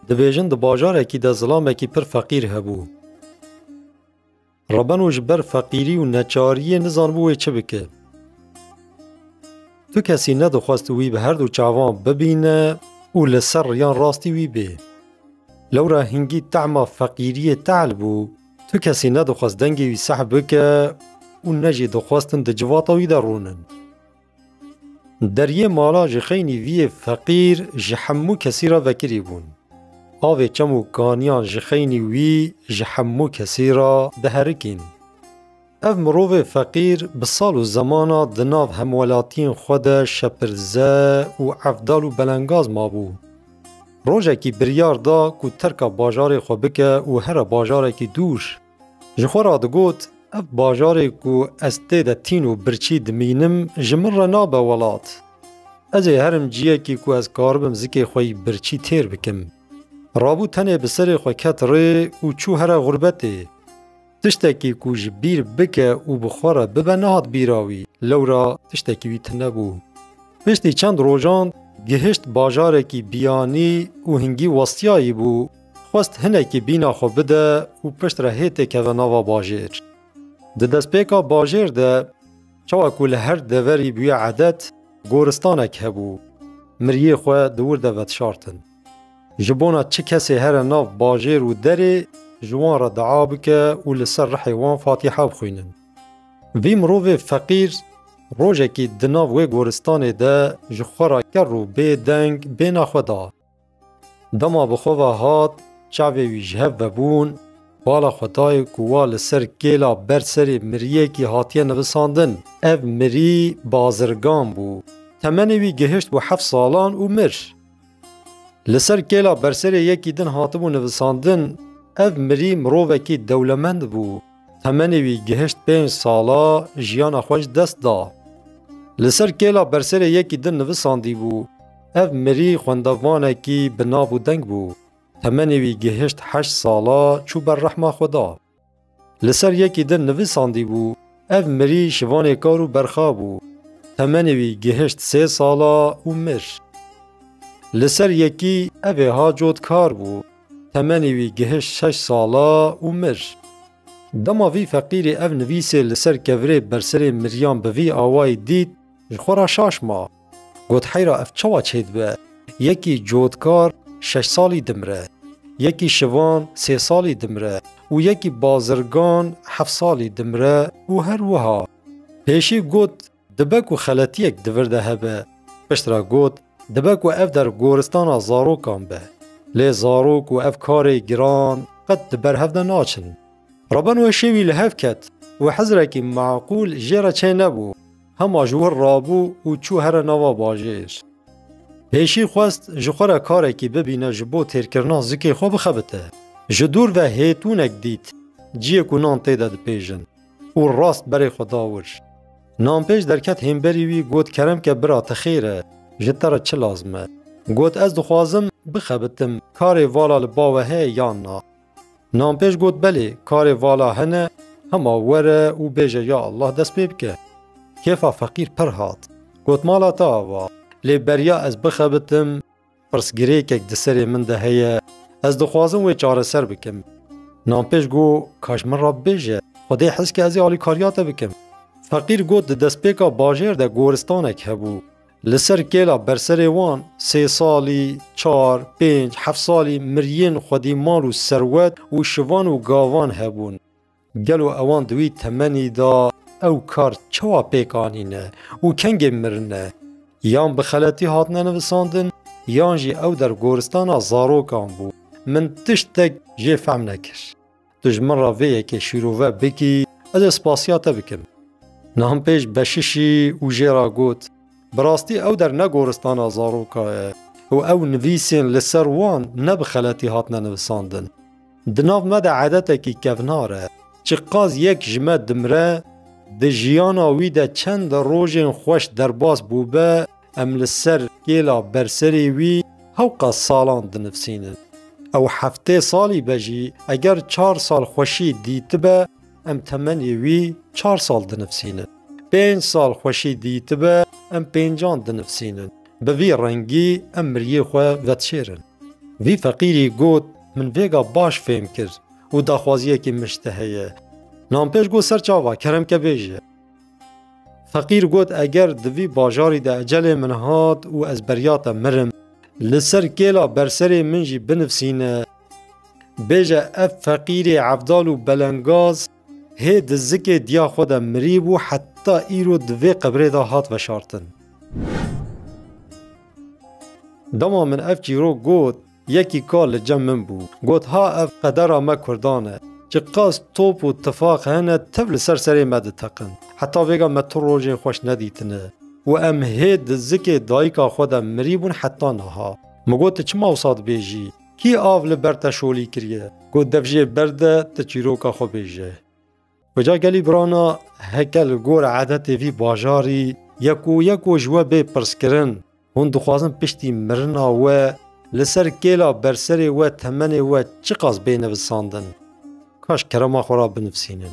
دبیجن د باجارێکی د زلامێکی پر فقیر هەبوو. ڕەبەن و ji ber feqîrî û neçariyê nizanibû wê çi bike. Tu kesî nedixwast wî bi her du çavan bibîne û li ser riyan rastî wî bê. Lewra hingî tehma feqîriyê tehl bû, tu kesî nedixwast dengê wî seh bike û ne jî dixwastin di civata wî de rûnin. Deriyê mala ji xeynî vîyê feqîr ji hemû kesî re vekirî bûn. Avê çem û kaniyan ji xeynî wî ji hemû kesî re diherikîn. Ev mirovê feqîr bi sal û zemana di nav hemwelatiyên xwe de şepirze û evdal û belengaz mabû. Rojekî biryar da ku terka bajarê xwe bike û here bajarekî dûr. Ji xwe re digot, ev bajarê ku ez tê de tîn û birçî dimînim ji min re nabe welat. Ez ê herim ciyekî ku ez karibim zikê xwe yî birçî têr bikim. Rabû tenê bi serê xwe ket rê û çû here xurbetê. Tiştekî ku ji bîr bike û bi xwe re bibe nehat bîra wî, lewra tiştekî wî tune bû. Piştî çend rojan gihişt bajarekî biyanî û hingî westiyayî bû, xwest hinekî bîna xwe bide û pişt re hêtê keve nava bajêr. Di destpêka bajêr de, çawa ku li her deverî bûye edet, goristanek hebû. Miryê xwe di wir de vetşartin. Ji bona çi kesê here nav bajêr û derê, ji wan re dea bike û li ser rihê wan Fatîha bixwînin. Vî mirovê feqîr, rojekî di nav wê goristanê de ji xwe re ker û bêdeng bêna xwe da. Dema bi xwe ve hat, çavê wî ji hev vebûn, bala xwedayê ku wa li ser kêla ber serê miryekî hatiye nivisandin. Ev mirî bazirgan bû. Temenê wî gihişt bû 7 salan û mir. Li ser kêla berserê yekî din hatibû nivisandin, ev mirî mirovekî dewlemend bû. Temenê wî gihişt 5 sala, jiyana xwe ji dest da. Li ser kêla berserê yekî din nivisandî bû, ev mirî xwendevanekî binav û deng bû. Temenê wî gihişt 8 sala, çû ber rehma xwe da. Li ser yekî din nivisandî bû, ev mirî şivanê kar û berxa bû. Temenê wî gihişt 3 sala û mir. Li ser yekî evê ha cotkar bû. Temenê wî gihişt 6 sala û mir. Dema vî feqîrê ev nivîsê li ser kevirê berserê miryan bi vî awayî dît, ji xwe re şaşma. Got heyra ev çawa çê dibe? Yekî cotkar 6 salî dimre, yekî şivan 3 salî dimre û yekî bazirgan 7 salî dimre û her wiha. Pêşî got dibe ku xeletiyek di vir de hebe. Piştre got dibe ku ev der goristana zarokan be. Lê zarok û ev karê giran qet di berhev de naçin. Reban wê şêwî li hev ket û hezrekî meqûl jê re çê nebû. Hema ji wir rabû û çû here nava bajêr. Pêşî xwest ji xwe re karekî bibîne ji bo têrkirina zikê xwe bixebite. Ji dûr ve hêtûnek dît, ciyê ku nan tê de dipêjin û rast berê xwe da wir. Nanpêj derket hêmberî wî got keremke bira te xêr e, ji te re çi lazim e? Got ez dixwazim bixebitim, karê vala li bawe heye yan na? Nanpêj got belê, karê vala hene, hema were û bêje ya Allah dest pê bike. Kêfa feqîr pir hat. Got mala te ava, lê beriya ez bixebitim, pirsgirêkek di serê min de heye, ez dixwazim wê çareser bikim. Nanpêj got kaş min re bêje, Xwedê hez ke ez ê alîkariya te bikim. Feqîr got di destpêka bajêr de goristanek hebû. Li ser kêla berserê wan 3 salî, 4, 5, 7 salî miryên xwedî mal û serwet û şivan û gavan hebûn. Gelo ewan di wî temenî da ew kar çawa pêk anîne û kengê mirine? Yan bi xeletî hatine nivisandin, yan jî ew der goristana zarokan bû. Min tiştek jê fehm nekir. Tu ji min re vê yekê şîrove bikî, ez ê spasiya te bikim. Nanpêj beşişî û jê ra got, bi rastî ew der ne goristana zaroka ye û ew nivîsên li ser wan ne bi xeletî hatine nivisandin. Di nav me de edetekî kevnar e, çi qaz yek ji me dimre, di jiyana wî de çend rojên xweş derbas bûbe, em li ser kêla berserê wî hewqa salan dinivîsînin. Ew 7 salî be jî eger 4 sal xweşî dîtibe, em temenê wî 4 sal dinivîsînin. 5 sal xweşî dîtibe, em 5 dinivîsînin. Bi vî rengî em miryê xwe vetşêrin. وی فقیری گوت من ویگا باش فهم کرد و داخوازیه که مشتهیه. نام پیش گو سر چاوا کرم که بیجه. فقیر گوت اگر دوی باجاری ده اجل من هات و از بریات مرم لسر کلا برسر منجی بنفسینه بیجه اف فقیر عبدال و بلنگاز هی دزک دیا خود مریب و حتی ایرو دوی قبره ده هات و شارتن. دما من اف چیرو گوت یکی کال جم من بو گوت ها اف قدر ما کردانه چه قاس توپ و اتفاق هنه تبل سر مد تقن حتی ویگا متر روژه خوش ندیتنه و ام هید زک دایکا خودم مریبون حتی نها مگوت چما وصاد بیجی کی آول برتا شولی کریه گوت دفجه برده تچیروکا خو بیجه و جا گلی برانا هکل گور عادت وی باجاری یکو جوا بی پرس کرن هون دخوازن پشتی مرنا و لسر کلا برسر و تمن و چقاس بین بساندن کاش کرما خورا بنفسینن.